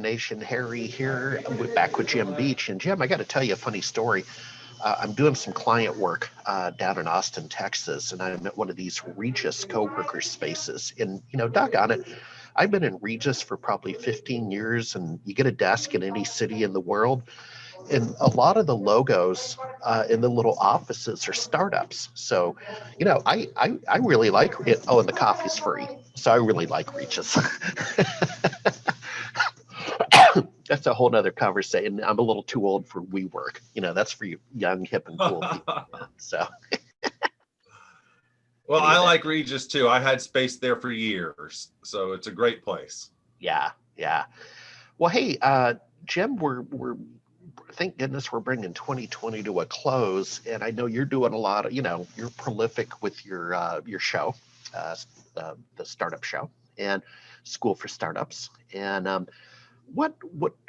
Nation, Harry here, back with Jim Beach. And Jim, I got to tell you a funny story. I'm doing some client work down in Austin, Texas, and I'm at one of these Regis co-worker spaces. And, doggone it, I've been in Regis for probably 15 years, and you get a desk in any city in the world. And a lot of the logos in the little offices are startups. So, I really like it. Oh, and the coffee's free. So I really like Regis. That's a whole nother conversation. I'm a little too old for WeWork. That's for you young, hip, and cool people. So, well, I anyway. like Regis too. I had space there for years, so it's a great place. Yeah. Well, hey, Jim, we're thank goodness we're bringing 2020 to a close, and I know you're doing a lot of, you're prolific with your show, the startup show, and School for Startups, and what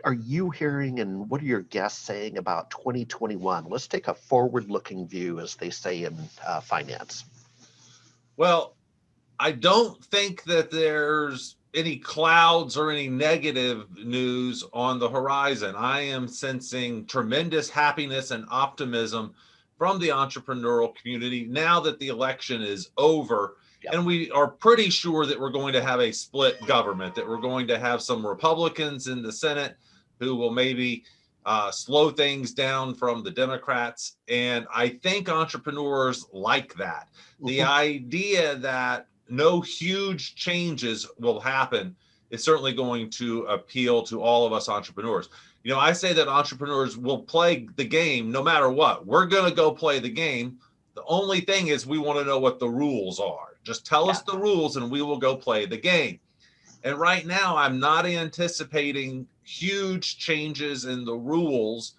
are you hearing, and what are your guests saying about 2021? Let's take a forward-looking view, as they say in finance. Well, I don't think that there's any clouds or any negative news on the horizon. I am sensing tremendous happiness and optimism from the entrepreneurial community now that the election is over. Yep. And we are pretty sure that we're going to have a split government, that we're going to have some Republicans in the Senate who will maybe slow things down from the Democrats. And I think entrepreneurs like that. The idea that no huge changes will happen is certainly going to appeal to all of us entrepreneurs. I say that entrepreneurs will play the game no matter what. We're going to go play the game. The only thing is we want to know what the rules are. Just tell us the rules and we will go play the game. And right now, I'm not anticipating huge changes in the rules,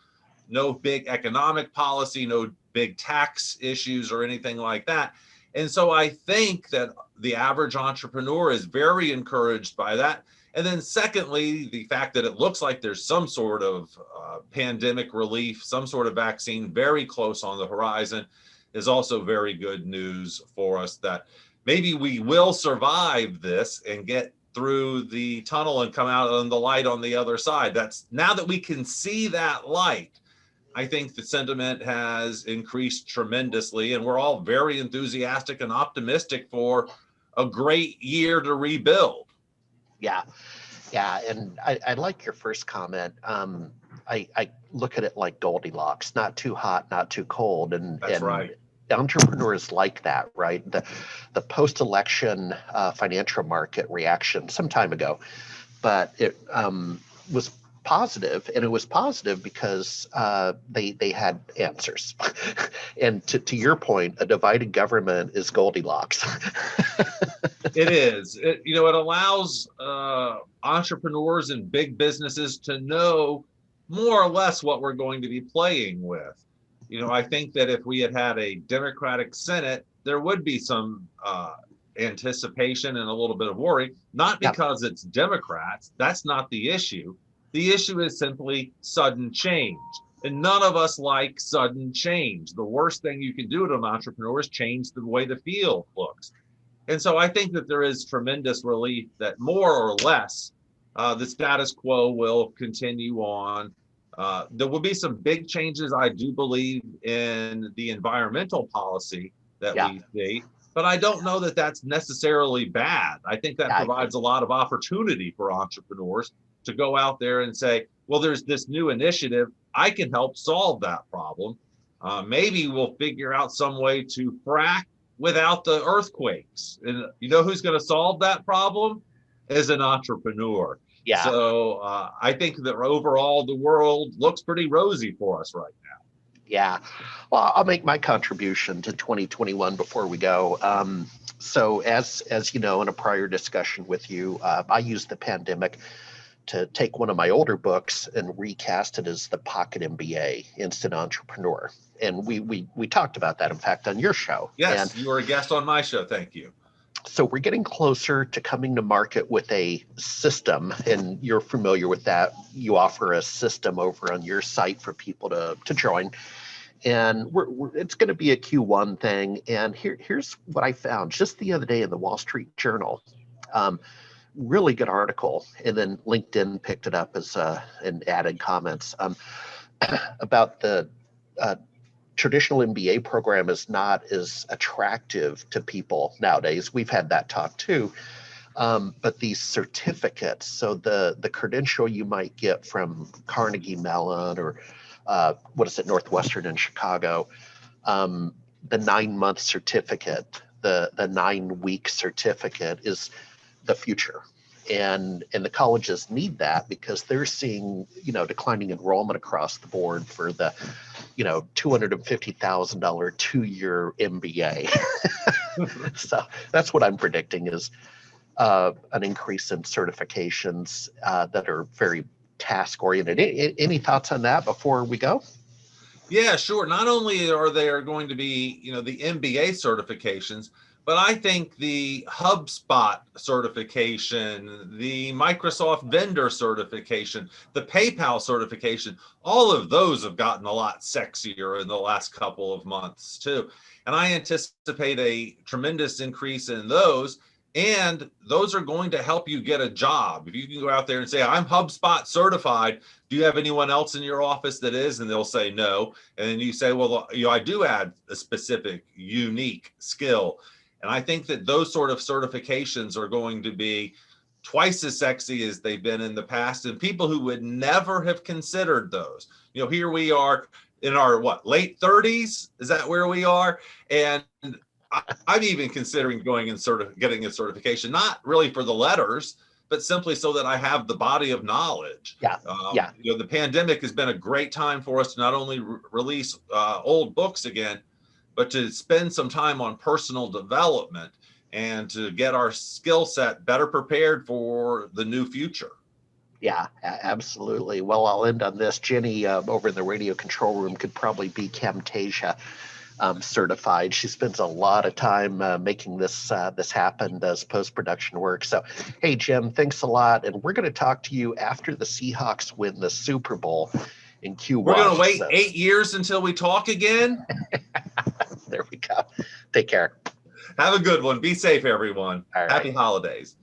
no big economic policy, no big tax issues or anything like that. And so I think that the average entrepreneur is very encouraged by that. And then secondly, the fact that it looks like there's some sort of pandemic relief, some sort of vaccine very close on the horizon is also very good news for us, that maybe we will survive this and get through the tunnel and come out on the light on the other side. That's now that we can see that light, I think the sentiment has increased tremendously, and we're all very enthusiastic and optimistic for a great year to rebuild. Yeah. And I like your first comment. I look at it like Goldilocks, not too hot, not too cold. That's right. Entrepreneurs like that, right? The post-election financial market reaction some time ago, but it was positive, and it was positive because they had answers. And to your point, a divided government is Goldilocks. It is. It allows entrepreneurs and big businesses to know more or less what we're going to be playing with. I think that if we had a Democratic Senate, there would be some anticipation and a little bit of worry, not because it's Democrats. That's not the issue. The issue is simply sudden change. And none of us like sudden change. The worst thing you can do to an entrepreneur is change the way the field looks. And so I think that there is tremendous relief that more or less the status quo will continue on. There will be some big changes, I do believe, in the environmental policy that we see, but I don't know that that's necessarily bad. I think that provides a lot of opportunity for entrepreneurs to go out there and say, well, there's this new initiative. I can help solve that problem. Maybe we'll figure out some way to frack without the earthquakes. And who's going to solve that problem? Is an entrepreneur. Yeah. So I think that overall the world looks pretty rosy for us right now. Yeah. Well, I'll make my contribution to 2021 before we go. So as you know, in a prior discussion with you, I used the pandemic to take one of my older books and recast it as the Pocket MBA, Instant Entrepreneur. And we talked about that, in fact, on your show. Yes, and you were a guest on my show. Thank you. So we're getting closer to coming to market with a system, and you're familiar with that. You offer a system over on your site for people to join. And it's going to be a Q1 thing. And here's what I found just the other day in the Wall Street Journal. really good article, and then LinkedIn picked it up as and added comments about the traditional MBA program is not as attractive to people nowadays. We've had that talk too. But these certificates, so the credential you might get from Carnegie Mellon or what is it, Northwestern in Chicago, the 9-month certificate, the 9-week certificate is the future. And the colleges need that because they're seeing, declining enrollment across the board for the, $250,000 2-year MBA. So that's what I'm predicting is an increase in certifications that are very task oriented. Any thoughts on that before we go? Yeah, sure. Not only are there going to be, the MBA certifications, but I think the HubSpot certification, the Microsoft vendor certification, the PayPal certification, all of those have gotten a lot sexier in the last couple of months too. And I anticipate a tremendous increase in those. And those are going to help you get a job. If you can go out there and say, I'm HubSpot certified, do you have anyone else in your office that is? And they'll say no. And then you say, well, I do add a specific, unique skill. And I think that those sort of certifications are going to be twice as sexy as they've been in the past. And people who would never have considered those, here we are in our late 30s. Is that where we are? And I'm even considering going and getting a certification, not really for the letters, but simply so that I have the body of knowledge. Yeah. The pandemic has been a great time for us to not only release old books again, but to spend some time on personal development and to get our skill set better prepared for the new future. Yeah, absolutely. Well, I'll end on this. Jenny over in the radio control room could probably be Camtasia certified. She spends a lot of time making this happen, does post-production work. So, hey, Jim, thanks a lot. And we're going to talk to you after the Seahawks win the Super Bowl in Q1. We're going to wait 8 years until we talk again? There we go. Take care. Have a good one. Be safe, everyone. All right. Happy holidays.